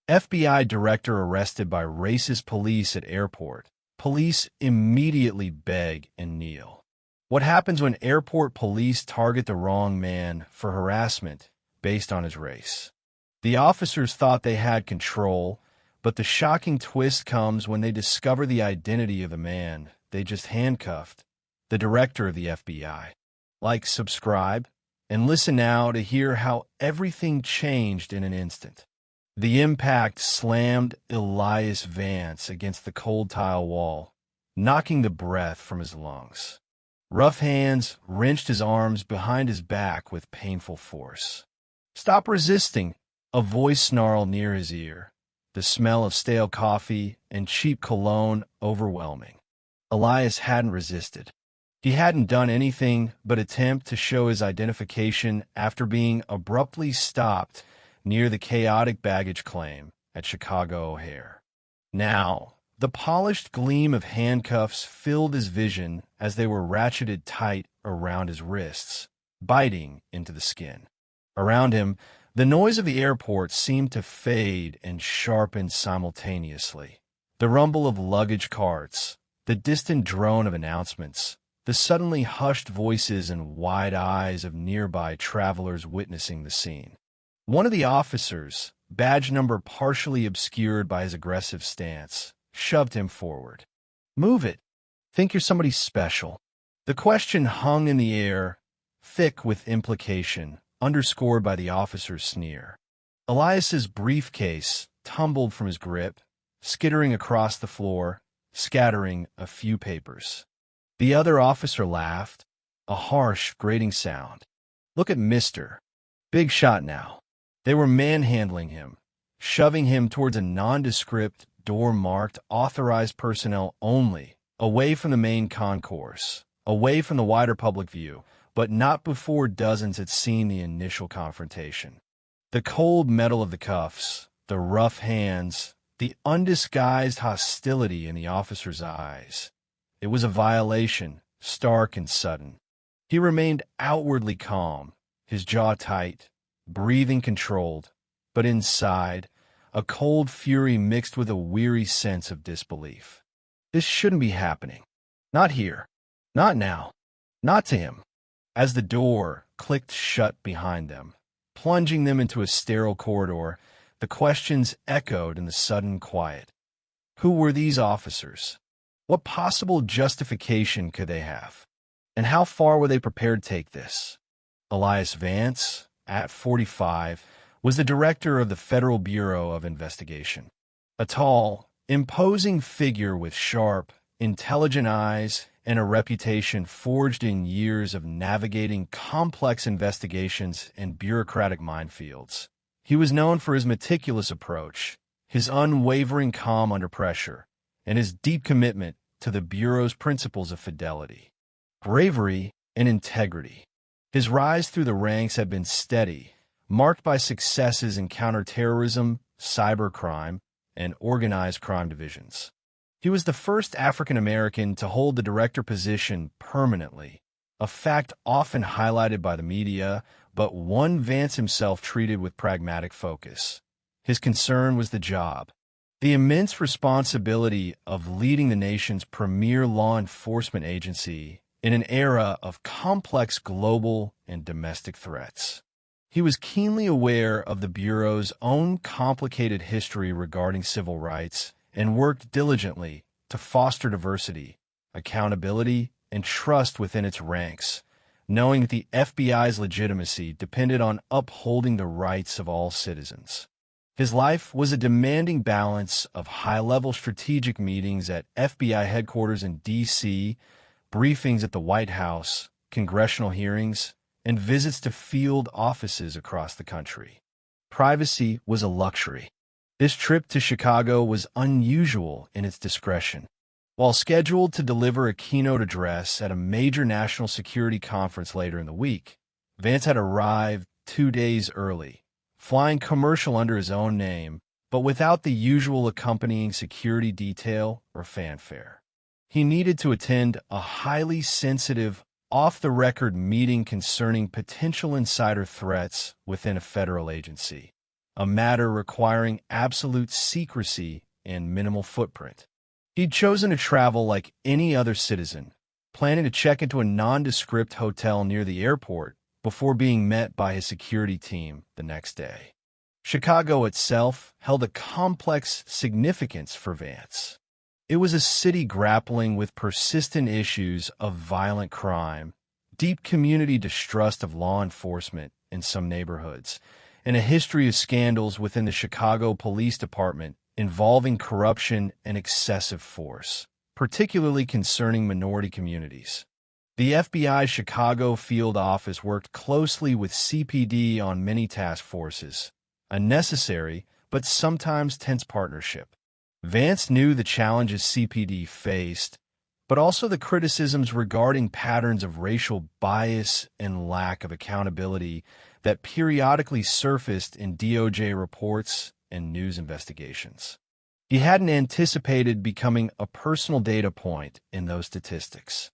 FBI director arrested by racist police at airport. Police immediately beg and kneel. What happens when airport police target the wrong man for harassment based on his race? The officers thought they had control, but the shocking twist comes when they discover the identity of the man they just handcuffed, the director of the FBI. Like, subscribe, and listen now to hear how everything changed in an instant. The impact slammed Elias Vance against the cold tile wall, knocking the breath from his lungs. Rough hands wrenched his arms behind his back with painful force. "Stop resisting," a voice snarled near his ear, the smell of stale coffee and cheap cologne overwhelming. Elias hadn't resisted. He hadn't done anything but attempt to show his identification after being abruptly stopped near the chaotic baggage claim at Chicago O'Hare. Now, the polished gleam of handcuffs filled his vision as they were ratcheted tight around his wrists, biting into the skin. Around him, the noise of the airport seemed to fade and sharpen simultaneously. The rumble of luggage carts, the distant drone of announcements, the suddenly hushed voices and wide eyes of nearby travelers witnessing the scene. One of the officers, badge number partially obscured by his aggressive stance, shoved him forward. "Move it. Think you're somebody special." The question hung in the air, thick with implication, underscored by the officer's sneer. Elias's briefcase tumbled from his grip, skittering across the floor, scattering a few papers. The other officer laughed, a harsh, grating sound. "Look at Mister. Big shot now." They were manhandling him, shoving him towards a nondescript door marked "Authorized Personnel Only," away from the main concourse, away from the wider public view, but not before dozens had seen the initial confrontation. The cold metal of the cuffs, the rough hands, the undisguised hostility in the officer's eyes. It was a violation, stark and sudden. He remained outwardly calm, his jaw tight, breathing controlled, but inside, a cold fury mixed with a weary sense of disbelief. This shouldn't be happening. Not here. Not now. Not to him. As the door clicked shut behind them, plunging them into a sterile corridor, the questions echoed in the sudden quiet. Who were these officers? What possible justification could they have? And how far were they prepared to take this? Elias Vance, at 45, was the director of the Federal Bureau of Investigation. A tall, imposing figure with sharp, intelligent eyes and a reputation forged in years of navigating complex investigations and bureaucratic minefields. He was known for his meticulous approach, his unwavering calm under pressure, and his deep commitment to the Bureau's principles of fidelity, bravery, and integrity. His rise through the ranks had been steady, marked by successes in counterterrorism, cybercrime, and organized crime divisions. He was the first African American to hold the director position permanently, a fact often highlighted by the media, but one Vance himself treated with pragmatic focus. His concern was the job, the immense responsibility of leading the nation's premier law enforcement agency in an era of complex global and domestic threats. He was keenly aware of the Bureau's own complicated history regarding civil rights and worked diligently to foster diversity, accountability, and trust within its ranks, knowing that the FBI's legitimacy depended on upholding the rights of all citizens. His life was a demanding balance of high-level strategic meetings at FBI headquarters in D.C., briefings at the White House, congressional hearings, and visits to field offices across the country. Privacy was a luxury. This trip to Chicago was unusual in its discretion. While scheduled to deliver a keynote address at a major national security conference later in the week, Vance had arrived 2 days early, flying commercial under his own name, but without the usual accompanying security detail or fanfare. He needed to attend a highly sensitive, off-the-record meeting concerning potential insider threats within a federal agency. a matter requiring absolute secrecy and minimal footprint. He'd chosen to travel like any other citizen, planning to check into a nondescript hotel near the airport before being met by his security team the next day. Chicago itself held a complex significance for Vance. It was a city grappling with persistent issues of violent crime, deep community distrust of law enforcement in some neighborhoods, and a history of scandals within the Chicago Police Department involving corruption and excessive force, particularly concerning minority communities. The FBI's Chicago field office worked closely with CPD on many task forces, a necessary but sometimes tense partnership. Vance knew the challenges CPD faced, but also the criticisms regarding patterns of racial bias and lack of accountability that periodically surfaced in DOJ reports and news investigations. He hadn't anticipated becoming a personal data point in those statistics.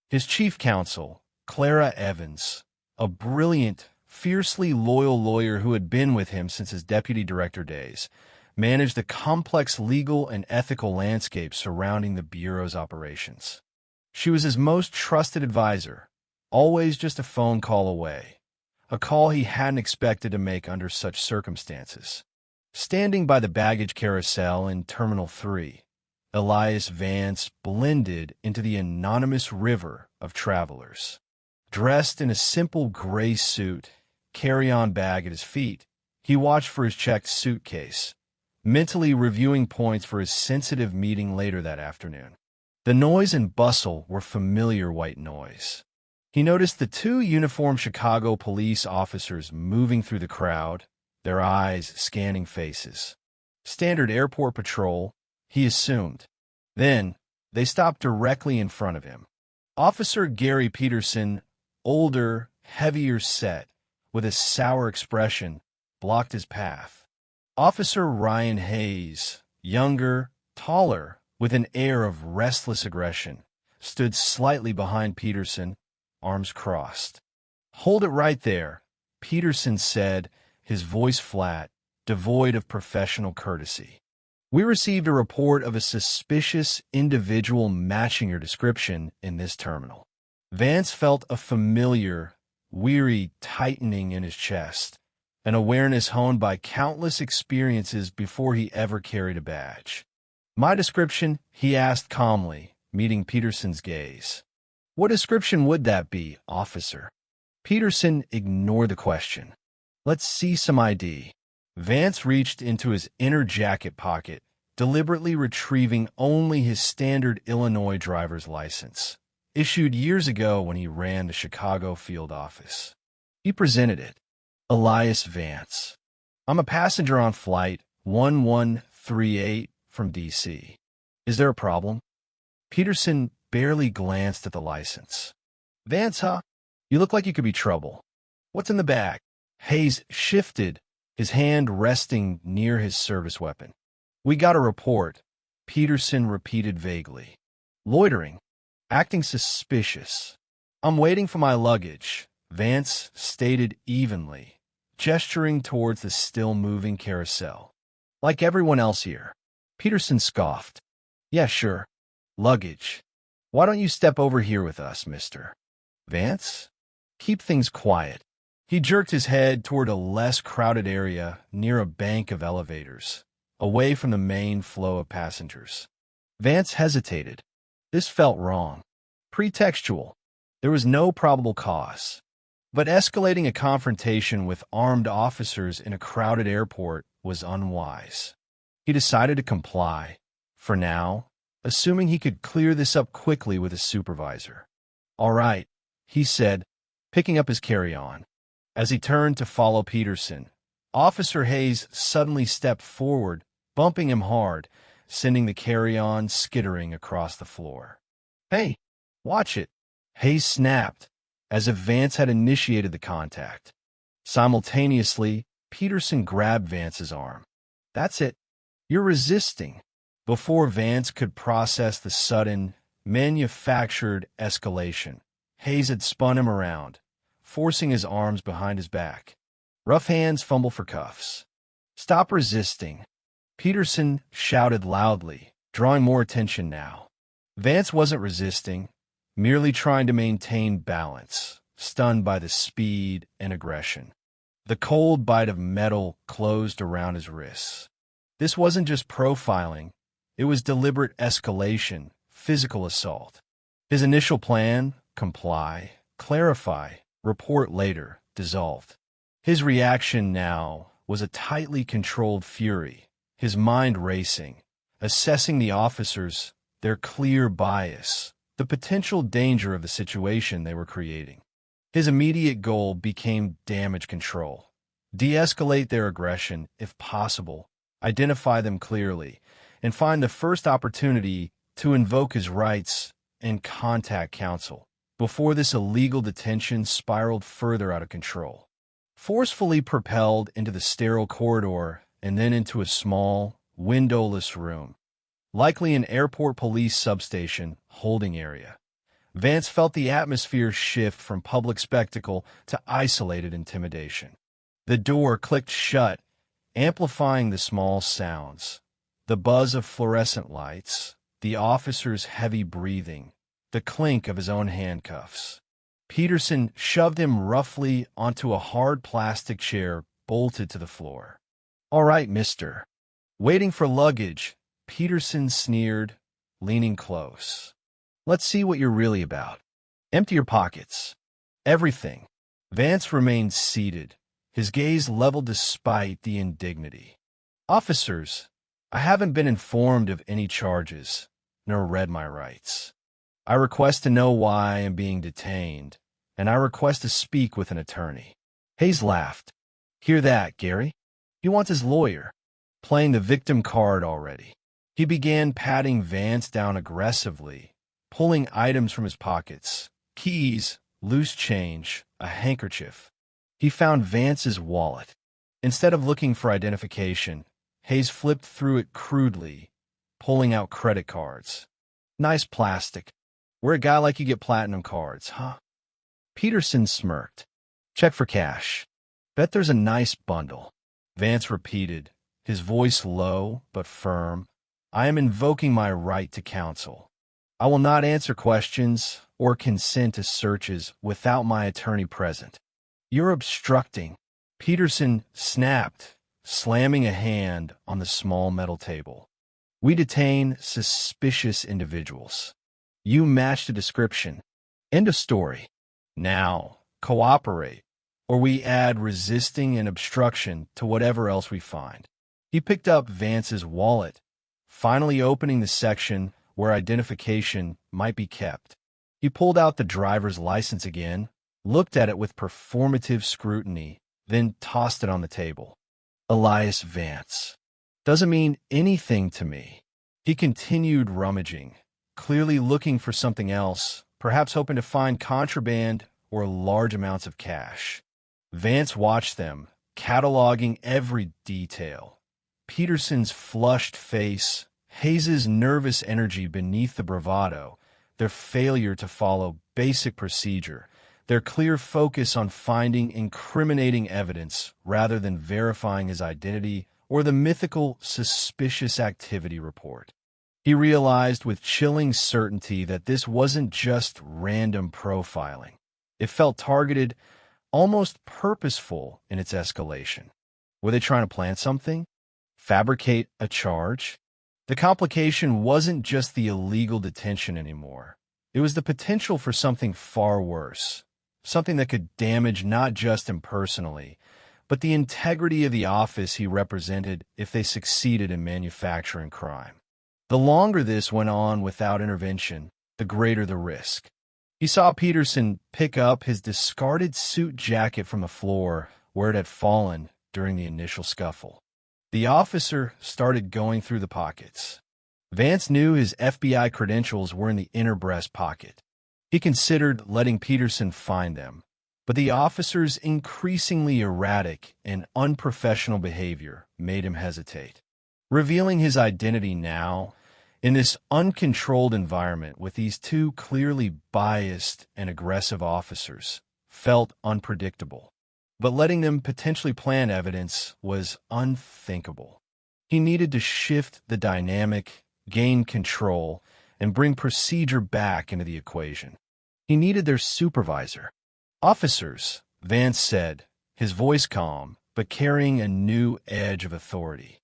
His chief counsel, Clara Evans, a brilliant, fiercely loyal lawyer who had been with him since his deputy director days, managed the complex legal and ethical landscape surrounding the Bureau's operations. She was his most trusted advisor, always just a phone call away, a call he hadn't expected to make under such circumstances. Standing by the baggage carousel in Terminal 3, Elias Vance blended into the anonymous river of travelers. Dressed in a simple gray suit, carry-on bag at his feet, he watched for his checked suitcase, mentally reviewing points for his sensitive meeting later that afternoon. The noise and bustle were familiar white noise. He noticed the two uniformed Chicago police officers moving through the crowd, their eyes scanning faces. Standard airport patrol, he assumed. Then, they stopped directly in front of him. Officer Gary Peterson, older, heavier set, with a sour expression, blocked his path. Officer Ryan Hayes, younger, taller, with an air of restless aggression, stood slightly behind Peterson, arms crossed. "Hold it right there," Peterson said, his voice flat, devoid of professional courtesy. "We received a report of a suspicious individual matching your description in this terminal." Vance felt a familiar, weary tightening in his chest, an awareness honed by countless experiences before he ever carried a badge. "My description?" he asked calmly, meeting Peterson's gaze. "What description would that be, officer?" Peterson ignored the question. "Let's see some ID." Vance reached into his inner jacket pocket, deliberately retrieving only his standard Illinois driver's license, issued years ago when he ran the Chicago field office. He presented it. "Elias Vance. I'm a passenger on flight 1138 from D.C. Is there a problem?" Peterson barely glanced at the license. "Vance, huh? You look like you could be trouble. What's in the bag?" Hayes shifted, his hand resting near his service weapon. "We got a report," Peterson repeated vaguely. "Loitering. Acting suspicious. I'm waiting for my luggage," Vance stated evenly, gesturing towards the still-moving carousel. "Like everyone else here." Peterson scoffed. "Yeah, sure. Luggage. Why don't you step over here with us, mister?" "Vance? Keep things quiet." He jerked his head toward a less crowded area near a bank of elevators, away from the main flow of passengers. Vance hesitated. This felt wrong. Pretextual. There was no probable cause. But escalating a confrontation with armed officers in a crowded airport was unwise. He decided to comply, for now, assuming he could clear this up quickly with his supervisor. "All right," he said, picking up his carry-on. As he turned to follow Peterson, Officer Hayes suddenly stepped forward, bumping him hard, sending the carry-on skittering across the floor. "Hey, watch it," Hayes snapped, as if Vance had initiated the contact. Simultaneously, Peterson grabbed Vance's arm. "That's it. You're resisting." Before Vance could process the sudden, manufactured escalation, Hayes had spun him around, forcing his arms behind his back. Rough hands fumble for cuffs. "Stop resisting," Peterson shouted loudly, drawing more attention now. Vance wasn't resisting, merely trying to maintain balance, stunned by the speed and aggression. The cold bite of metal closed around his wrists. This wasn't just profiling, it was deliberate escalation, physical assault. His initial plan, comply, clarify, report later, dissolved. His reaction now was a tightly controlled fury, his mind racing, assessing the officers, their clear bias, the potential danger of the situation they were creating. His immediate goal became damage control. De-escalate their aggression, if possible, identify them clearly, and find the first opportunity to invoke his rights and contact counsel before this illegal detention spiraled further out of control. Forcefully propelled into the sterile corridor and then into a small, windowless room, likely an airport police substation holding area, Vance felt the atmosphere shift from public spectacle to isolated intimidation. The door clicked shut, amplifying the small sounds. The buzz of fluorescent lights, the officer's heavy breathing, the clink of his own handcuffs. Peterson shoved him roughly onto a hard plastic chair bolted to the floor. "All right, mister." Waiting for luggage, Peterson sneered, leaning close. "Let's see what you're really about. Empty your pockets." "Everything." Vance remained seated, his gaze leveled despite the indignity. "Officers, I haven't been informed of any charges, nor read my rights. I request to know why I am being detained, and I request to speak with an attorney." Hayes laughed. "Hear that, Gary? He wants his lawyer." Playing the victim card already. He began patting Vance down aggressively, pulling items from his pockets, keys, loose change, a handkerchief. He found Vance's wallet. Instead of looking for identification, Hayes flipped through it crudely, pulling out credit cards. "Nice plastic. We're a guy like you get platinum cards, huh?" Peterson smirked. "Check for cash. Bet there's a nice bundle." Vance repeated, his voice low but firm. "I am invoking my right to counsel. I will not answer questions or consent to searches without my attorney present." "You're obstructing," Peterson snapped, slamming a hand on the small metal table. "We detain suspicious individuals. You match the description. End of story. Now, cooperate, or we add resisting and obstruction to whatever else we find." He picked up Vance's wallet, finally opening the section where identification might be kept. He pulled out the driver's license again, looked at it with performative scrutiny, then tossed it on the table. "Elias Vance. Doesn't mean anything to me." He continued rummaging, clearly looking for something else, perhaps hoping to find contraband or large amounts of cash. Vance watched them, cataloging every detail. Peterson's flushed face, Hayes's nervous energy beneath the bravado, their failure to follow basic procedure, their clear focus on finding incriminating evidence rather than verifying his identity or the mythical suspicious activity report. He realized with chilling certainty that this wasn't just random profiling. It felt targeted, almost purposeful in its escalation. Were they trying to plant something? Fabricate a charge? The complication wasn't just the illegal detention anymore. It was the potential for something far worse, something that could damage not just him personally, but the integrity of the office he represented if they succeeded in manufacturing crime. The longer this went on without intervention, the greater the risk. He saw Peterson pick up his discarded suit jacket from the floor where it had fallen during the initial scuffle. The officer started going through the pockets. Vance knew his FBI credentials were in the inner breast pocket. He considered letting Peterson find them, but the officer's increasingly erratic and unprofessional behavior made him hesitate. Revealing his identity now, in this uncontrolled environment with these two clearly biased and aggressive officers, felt unpredictable. but letting them potentially plant evidence was unthinkable. He needed to shift the dynamic, gain control, and bring procedure back into the equation. He needed their supervisor. "Officers," Vance said, his voice calm, but carrying a new edge of authority.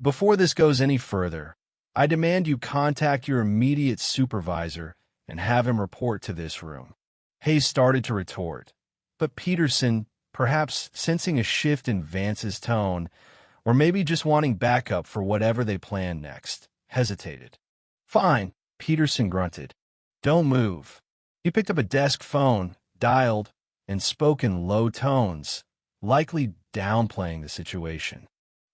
"Before this goes any further, I demand you contact your immediate supervisor and have him report to this room." Hayes started to retort, but Peterson, perhaps sensing a shift in Vance's tone, or maybe just wanting backup for whatever they planned next, hesitated. "Fine," Peterson grunted. "Don't move." He picked up a desk phone, dialed, and spoke in low tones, likely downplaying the situation.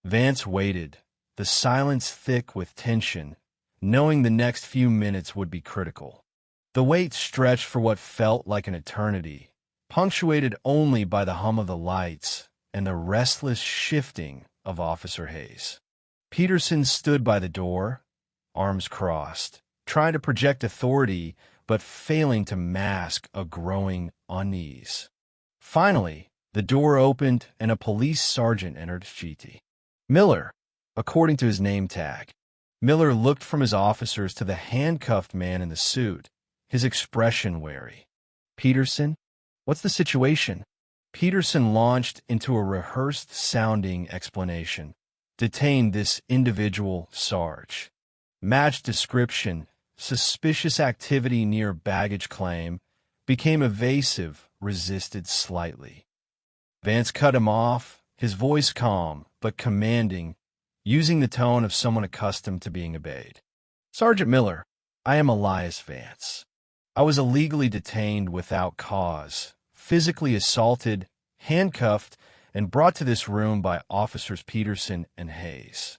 Vance waited, the silence thick with tension, knowing the next few minutes would be critical. The wait stretched for what felt like an eternity, punctuated only by the hum of the lights and the restless shifting of Officer Hayes. Peterson stood by the door, arms crossed, trying to project authority but failing to mask a growing unease. Finally, the door opened and a police sergeant entered GT. Miller, according to his name tag. Miller looked from his officers to the handcuffed man in the suit, his expression wary. "Peterson, what's the situation?" Peterson launched into a rehearsed-sounding explanation. "Detained this individual, Sarge. Matched description, suspicious activity near baggage claim, became evasive, resisted slightly." Vance cut him off, his voice calm but commanding, using the tone of someone accustomed to being obeyed. "Sergeant Miller, I am Elias Vance. I was illegally detained without cause, physically assaulted, handcuffed, and brought to this room by Officers Peterson and Hayes.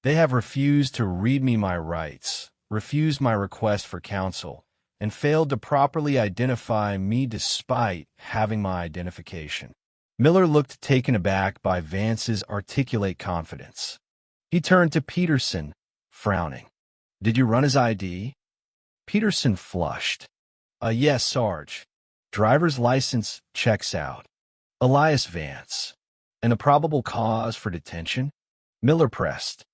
They have refused to read me my rights, refused my request for counsel, and failed to properly identify me despite having my identification." Miller looked taken aback by Vance's articulate confidence. He turned to Peterson, frowning. "Did you run his ID?" Peterson flushed. Yes, Sarge. Driver's license checks out. Elias Vance. And a probable cause for detention?" Miller pressed.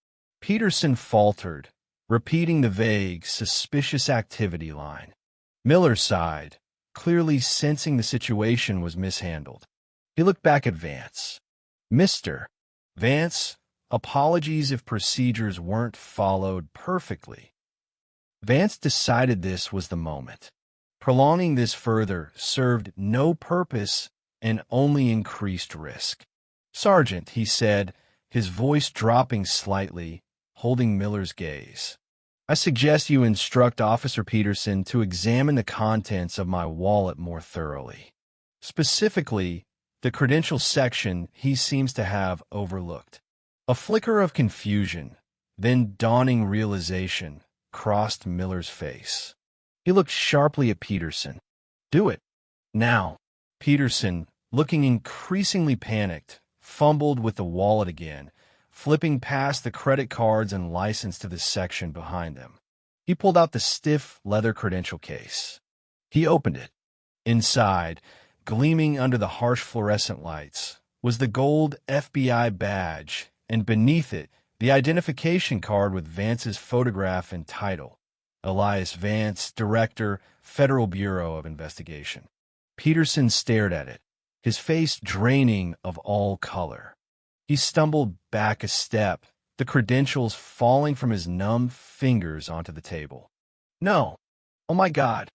Peterson faltered, repeating the vague, suspicious activity line. Miller sighed, clearly sensing the situation was mishandled. He looked back at Vance. "Mr. Vance, apologies if procedures weren't followed perfectly." Vance decided this was the moment. Prolonging this further served no purpose and only increased risk. "Sergeant," he said, his voice dropping slightly, holding Miller's gaze, "I suggest you instruct Officer Peterson to examine the contents of my wallet more thoroughly. Specifically, the credentials section he seems to have overlooked." A flicker of confusion, then dawning realization, crossed Miller's face. He looked sharply at Peterson. "Do it. Now." Peterson, looking increasingly panicked, fumbled with the wallet again, flipping past the credit cards and license to the section behind them. He pulled out the stiff leather credential case. He opened it. Inside, gleaming under the harsh fluorescent lights, was the gold FBI badge, and beneath it, the identification card with Vance's photograph and title. Elias Vance, Director, Federal Bureau of Investigation. Peterson stared at it, his face draining of all color. He stumbled back a step, the credentials falling from his numb fingers onto the table. "No! Oh my God!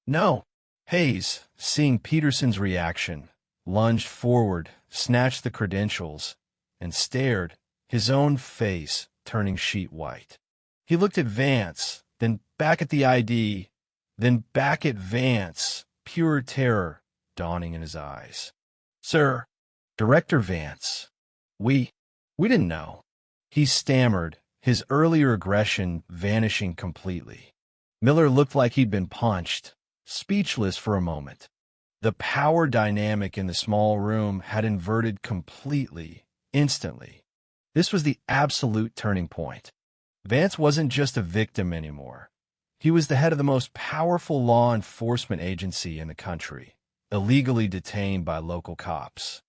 No!" Hayes, seeing Peterson's reaction, lunged forward, snatched the credentials, and stared, his own face turning sheet white. He looked at Vance, then back at the ID, then back at Vance, pure terror dawning in his eyes. "Sir, Director Vance, we didn't know." He stammered, his earlier aggression vanishing completely. Miller looked like he'd been punched, speechless for a moment. The power dynamic in the small room had inverted completely, instantly. This was the absolute turning point. Vance wasn't just a victim anymore. He was the head of the most powerful law enforcement agency in the country, illegally detained by local cops.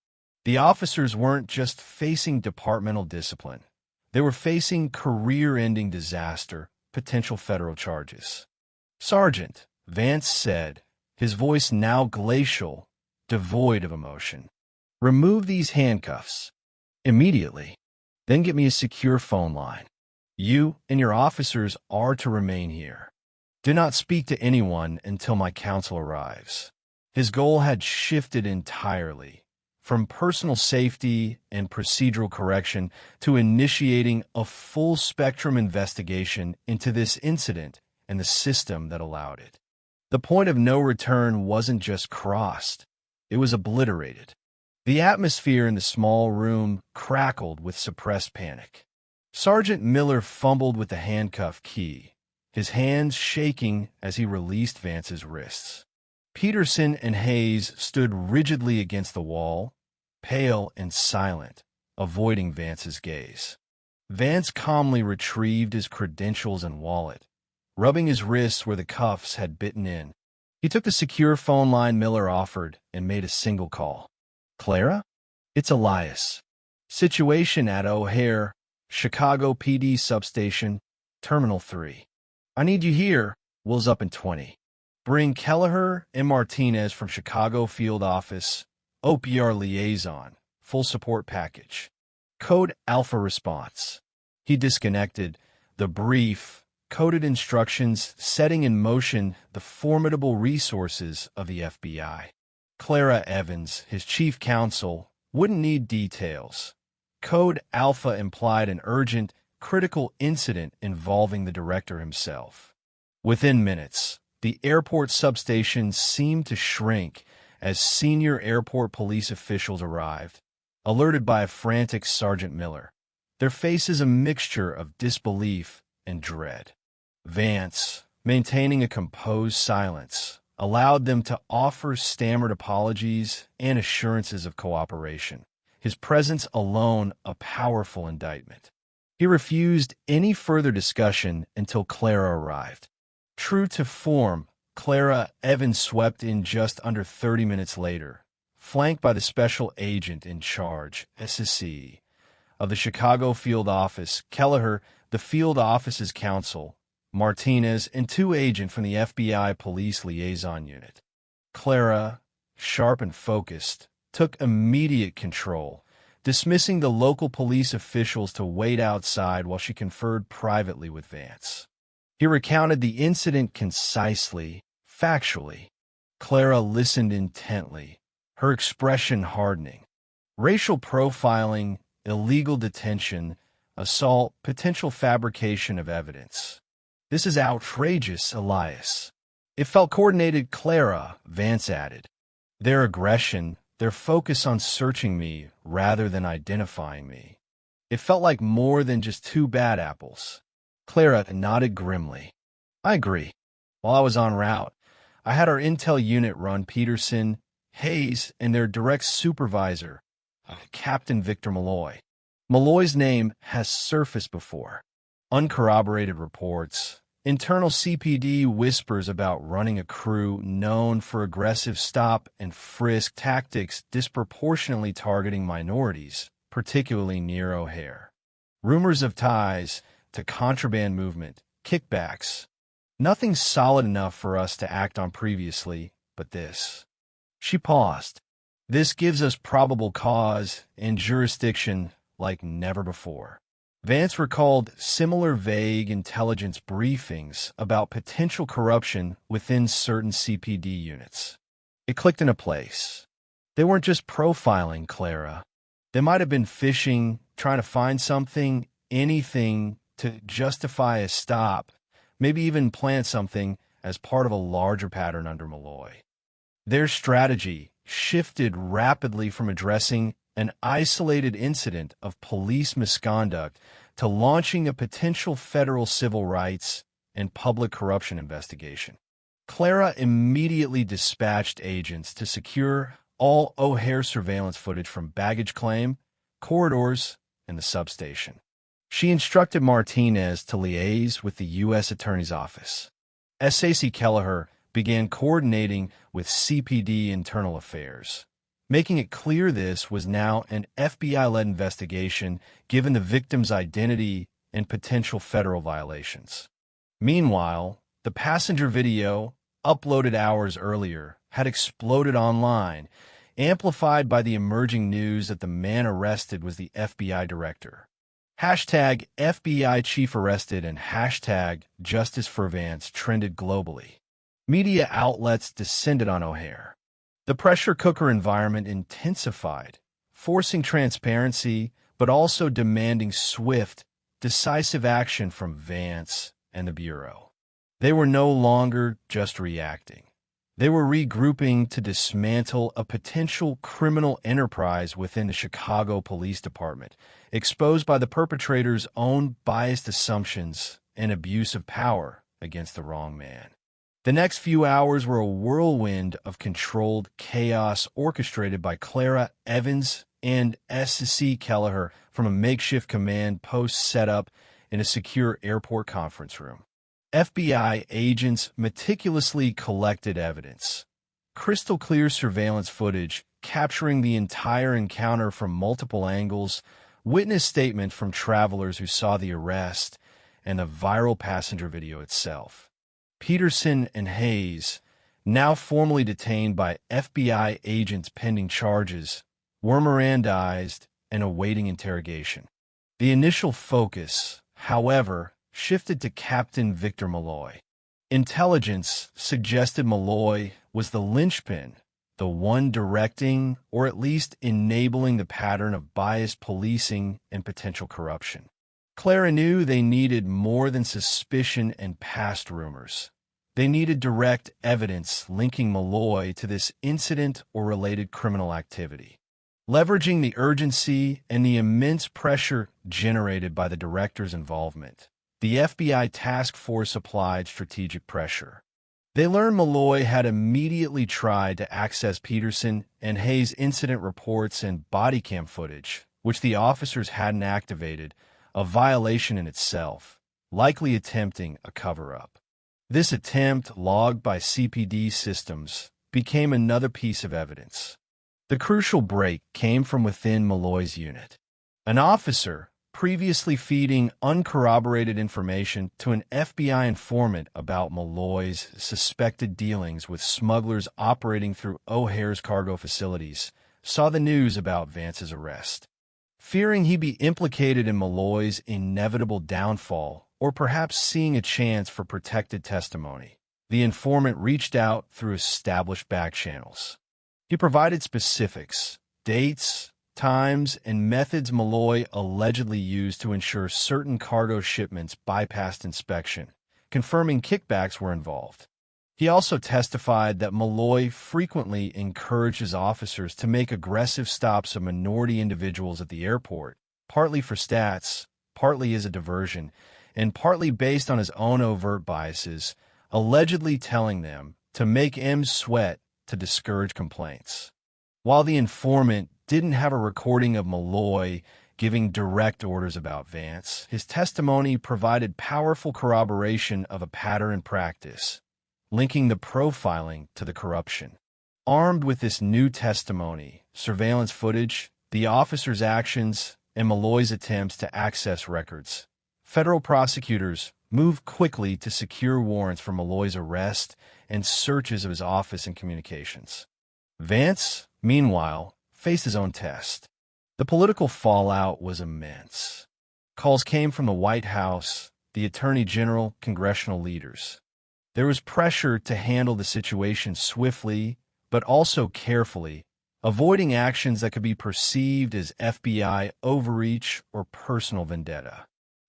The officers weren't just facing departmental discipline. They were facing career-ending disaster, potential federal charges. "Sergeant," Vance said, his voice now glacial, devoid of emotion. "Remove these handcuffs. Immediately. Then get me a secure phone line. You and your officers are to remain here. Do not speak to anyone until my counsel arrives." His goal had shifted entirely, from personal safety and procedural correction to initiating a full-spectrum investigation into this incident and the system that allowed it. The point of no return wasn't just crossed, it was obliterated. The atmosphere in the small room crackled with suppressed panic. Sergeant Miller fumbled with the handcuff key, his hands shaking as he released Vance's wrists. Peterson and Hayes stood rigidly against the wall, pale and silent, avoiding Vance's gaze. Vance calmly retrieved his credentials and wallet, rubbing his wrists where the cuffs had bitten in. He took the secure phone line Miller offered and made a single call. "Clara? It's Elias. Situation at O'Hare, Chicago PD Substation, Terminal 3. I need you here. Will's up in 20. Bring Kelleher and Martinez from Chicago Field Office, OPR Liaison, full support package. Code Alpha Response." He disconnected, the brief, coded instructions setting in motion the formidable resources of the FBI. Clara Evans, his chief counsel, wouldn't need details. Code Alpha implied an urgent, critical incident involving the director himself. Within minutes, the airport substation seemed to shrink as senior airport police officials arrived, alerted by a frantic Sergeant Miller, their faces a mixture of disbelief and dread. Vance, maintaining a composed silence, allowed them to offer stammered apologies and assurances of cooperation, his presence alone a powerful indictment. He refused any further discussion until Clara arrived. True to form, Clara Evans swept in just under 30 minutes later, flanked by the special agent in charge, SSC, of the Chicago field office, Kelleher, the field office's counsel, Martinez, and two agents from the FBI Police Liaison Unit. Clara, sharp and focused, took immediate control, dismissing the local police officials to wait outside while she conferred privately with Vance. He recounted the incident concisely, factually. Clara listened intently, her expression hardening. Racial profiling, illegal detention, assault, potential fabrication of evidence. "This is outrageous, Elias." "It felt coordinated, Clara," Vance added. "Their aggression, their focus on searching me rather than identifying me. It felt like more than just two bad apples." Clara nodded grimly. "I agree. While I was en route, I had our intel unit run Peterson, Hayes, and their direct supervisor, Captain Victor Malloy. Malloy's name has surfaced before. Uncorroborated reports, internal CPD whispers about running a crew known for aggressive stop and frisk tactics disproportionately targeting minorities, particularly near O'Hare. Rumors of ties to contraband movement, kickbacks. Nothing solid enough for us to act on previously, but this." She paused. "This gives us probable cause and jurisdiction like never before." Vance recalled similar vague intelligence briefings about potential corruption within certain CPD units. It clicked into place. They weren't just profiling Clara. They might have been fishing, trying to find something, anything, to justify a stop, maybe even plant something as part of a larger pattern under Malloy. Their strategy shifted rapidly from addressing an isolated incident of police misconduct to launching a potential federal civil rights and public corruption investigation. Clara immediately dispatched agents to secure all O'Hare surveillance footage from baggage claim, corridors, and the substation. She instructed Martinez to liaise with the U.S. Attorney's Office. S.A.C. Kelleher began coordinating with CPD Internal Affairs. making it clear this was now an FBI-led investigation given the victim's identity and potential federal violations. Meanwhile, the passenger video, uploaded hours earlier, had exploded online, amplified by the emerging news that the man arrested was the FBI director. Hashtag FBI chief arrested and hashtag Justice for Vance trended globally. Media outlets descended on O'Hare. The pressure cooker environment intensified, forcing transparency but also demanding swift, decisive action from Vance and the Bureau. They were no longer just reacting. They were regrouping to dismantle a potential criminal enterprise within the Chicago Police Department, exposed by the perpetrator's own biased assumptions and abuse of power against the wrong man. The next few hours were a whirlwind of controlled chaos orchestrated by Clara Evans and S.C. Kelleher from a makeshift command post set up in a secure airport conference room. FBI agents meticulously collected evidence, crystal clear surveillance footage capturing the entire encounter from multiple angles, witness statement from travelers who saw the arrest, and the viral passenger video itself. Peterson and Hayes, now formally detained by FBI agents pending charges, were Mirandized and awaiting interrogation. The initial focus, however, shifted to Captain Victor Malloy. Intelligence suggested Malloy was the linchpin, the one directing or at least enabling the pattern of biased policing and potential corruption. Clara knew they needed more than suspicion and past rumors. They needed direct evidence linking Malloy to this incident or related criminal activity. Leveraging the urgency and the immense pressure generated by the director's involvement, the FBI task force applied strategic pressure. They learned Malloy had immediately tried to access Peterson and Hayes' incident reports and body cam footage, which the officers hadn't activated, a violation in itself, likely attempting a cover-up. This attempt, logged by CPD systems, became another piece of evidence. The crucial break came from within Malloy's unit. An officer, previously feeding uncorroborated information to an FBI informant about Malloy's suspected dealings with smugglers operating through O'Hare's cargo facilities, saw the news about Vance's arrest. Fearing he'd be implicated in Malloy's inevitable downfall, or perhaps seeing a chance for protected testimony, the informant reached out through established back channels. He provided specifics, dates, times, and methods Malloy allegedly used to ensure certain cargo shipments bypassed inspection, confirming kickbacks were involved. He also testified that Malloy frequently encourages officers to make aggressive stops of minority individuals at the airport, partly for stats, partly as a diversion, and partly based on his own overt biases, allegedly telling them to make M's sweat to discourage complaints. While the informant didn't have a recording of Malloy giving direct orders about Vance, his testimony provided powerful corroboration of a pattern in practice, linking the profiling to the corruption. Armed with this new testimony, surveillance footage, the officer's actions, and Malloy's attempts to access records, federal prosecutors moved quickly to secure warrants for Malloy's arrest and searches of his office and communications. Vance, meanwhile, faced his own test. The political fallout was immense. Calls came from the White House, the Attorney General, congressional leaders. There was pressure to handle the situation swiftly, but also carefully, avoiding actions that could be perceived as FBI overreach or personal vendetta.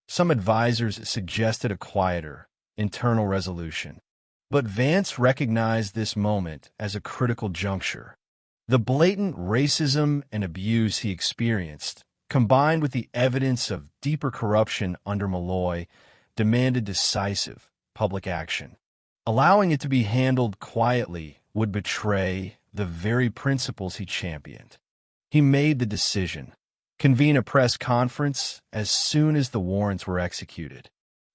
Some advisors suggested a quieter, internal resolution. But Vance recognized this moment as a critical juncture. The blatant racism and abuse he experienced, combined with the evidence of deeper corruption under Malloy, demanded decisive public action. Allowing it to be handled quietly would betray the very principles he championed. He made the decision: convene a press conference as soon as the warrants were executed,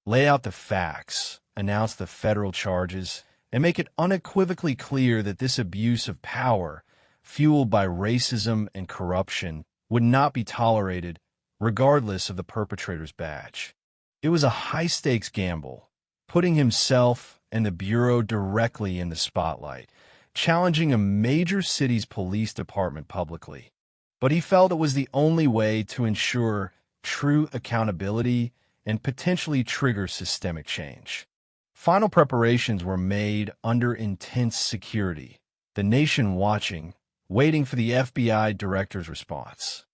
lay out the facts, announce the federal charges, and make it unequivocally clear that this abuse of power fueled by racism and corruption, would not be tolerated, regardless of the perpetrator's badge. It was a high-stakes gamble, putting himself and the Bureau directly in the spotlight, challenging a major city's police department publicly. But he felt it was the only way to ensure true accountability and potentially trigger systemic change. Final preparations were made under intense security, the nation watching, waiting for the FBI director's response.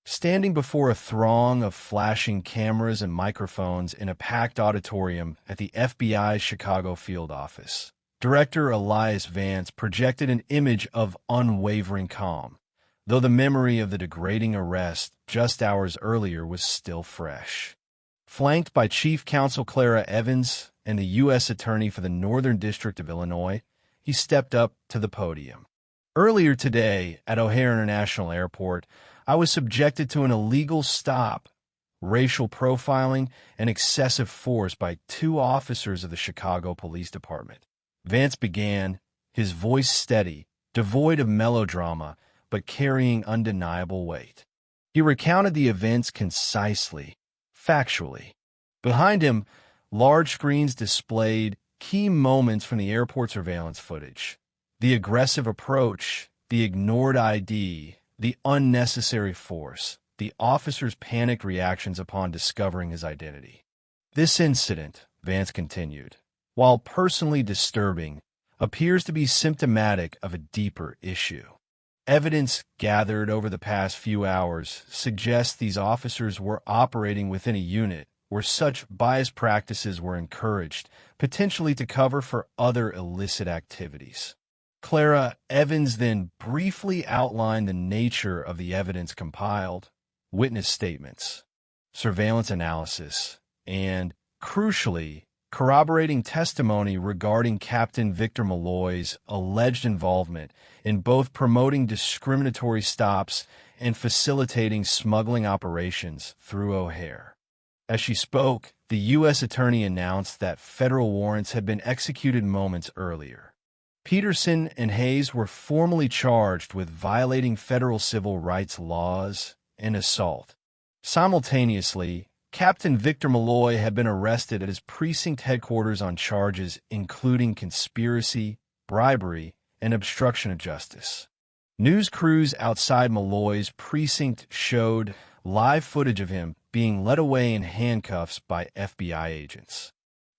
Standing before a throng of flashing cameras and microphones in a packed auditorium at the FBI's Chicago field office, Director Elias Vance projected an image of unwavering calm, though the memory of the degrading arrest just hours earlier was still fresh. Flanked by Chief Counsel Clara Evans and the U.S. Attorney for the Northern District of Illinois, he stepped up to the podium. Earlier today, at O'Hare International Airport, I was subjected to an illegal stop, racial profiling, and excessive force by 2 officers of the Chicago Police Department. Vance began, his voice steady, devoid of melodrama, but carrying undeniable weight. He recounted the events concisely, factually. Behind him, large screens displayed key moments from the airport surveillance footage. The aggressive approach, the ignored ID, the unnecessary force, the officer's panicked reactions upon discovering his identity. This incident, Vance continued, while personally disturbing, appears to be symptomatic of a deeper issue. Evidence gathered over the past few hours suggests these officers were operating within a unit where such biased practices were encouraged, potentially to cover for other illicit activities. Clara Evans then briefly outlined the nature of the evidence compiled, witness statements, surveillance analysis, and, crucially, corroborating testimony regarding Captain Victor Malloy's alleged involvement in both promoting discriminatory stops and facilitating smuggling operations through O'Hare. As she spoke, the U.S. Attorney announced that federal warrants had been executed moments earlier. Peterson and Hayes were formally charged with violating federal civil rights laws and assault. Simultaneously, Captain Victor Malloy had been arrested at his precinct headquarters on charges including conspiracy, bribery, and obstruction of justice. News crews outside Malloy's precinct showed live footage of him being led away in handcuffs by FBI agents.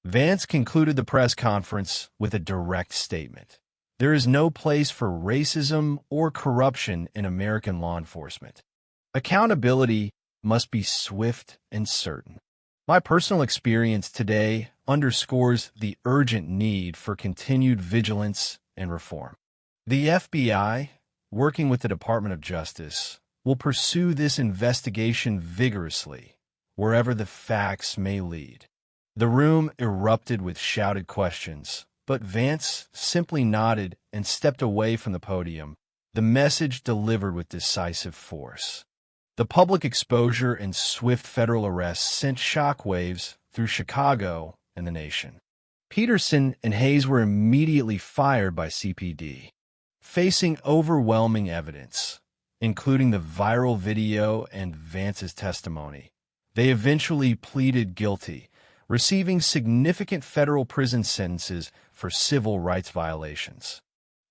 Vance concluded the press conference with a direct statement. There is no place for racism or corruption in American law enforcement. Accountability must be swift and certain. My personal experience today underscores the urgent need for continued vigilance and reform. The FBI, working with the Department of Justice, will pursue this investigation vigorously, wherever the facts may lead. The room erupted with shouted questions, but Vance simply nodded and stepped away from the podium, the message delivered with decisive force. The public exposure and swift federal arrests sent shockwaves through Chicago and the nation. Peterson and Hayes were immediately fired by CPD, facing overwhelming evidence, including the viral video and Vance's testimony. They eventually pleaded guilty, receiving significant federal prison sentences for civil rights violations.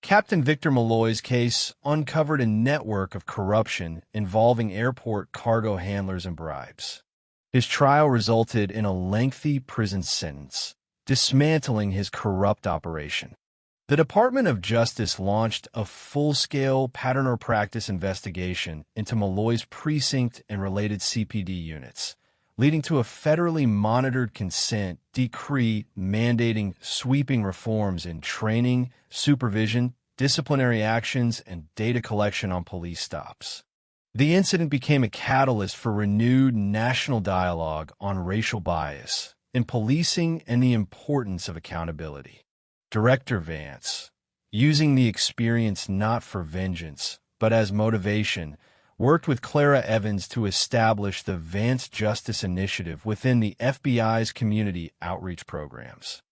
Captain Victor Malloy's case uncovered a network of corruption involving airport cargo handlers and bribes. His trial resulted in a lengthy prison sentence, dismantling his corrupt operation. The Department of Justice launched a full-scale pattern or practice investigation into Malloy's precinct and related CPD units, leading to a federally monitored consent decree mandating sweeping reforms in training, supervision, disciplinary actions, and data collection on police stops. The incident became a catalyst for renewed national dialogue on racial bias in policing and the importance of accountability. Director Vance, using the experience not for vengeance, but as motivation, worked with Clara Evans to establish the Vance Justice Initiative within the FBI's community outreach programs.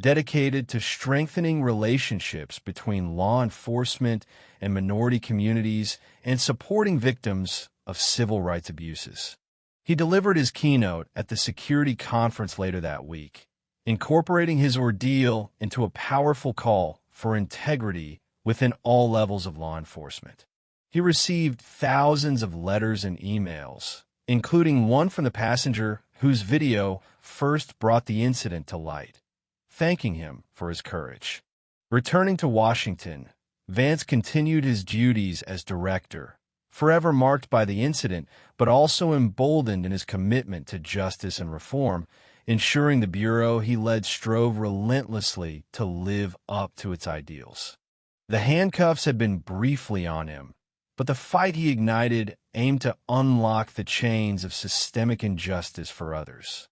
dedicated to strengthening relationships between law enforcement and minority communities and supporting victims of civil rights abuses. He delivered his keynote at the security conference later that week, incorporating his ordeal into a powerful call for integrity within all levels of law enforcement. He received thousands of letters and emails, including one from the passenger whose video first brought the incident to light, thanking him for his courage. Returning to Washington, Vance continued his duties as director, forever marked by the incident, but also emboldened in his commitment to justice and reform, ensuring the bureau he led strove relentlessly to live up to its ideals. The handcuffs had been briefly on him, but the fight he ignited aimed to unlock the chains of systemic injustice for others.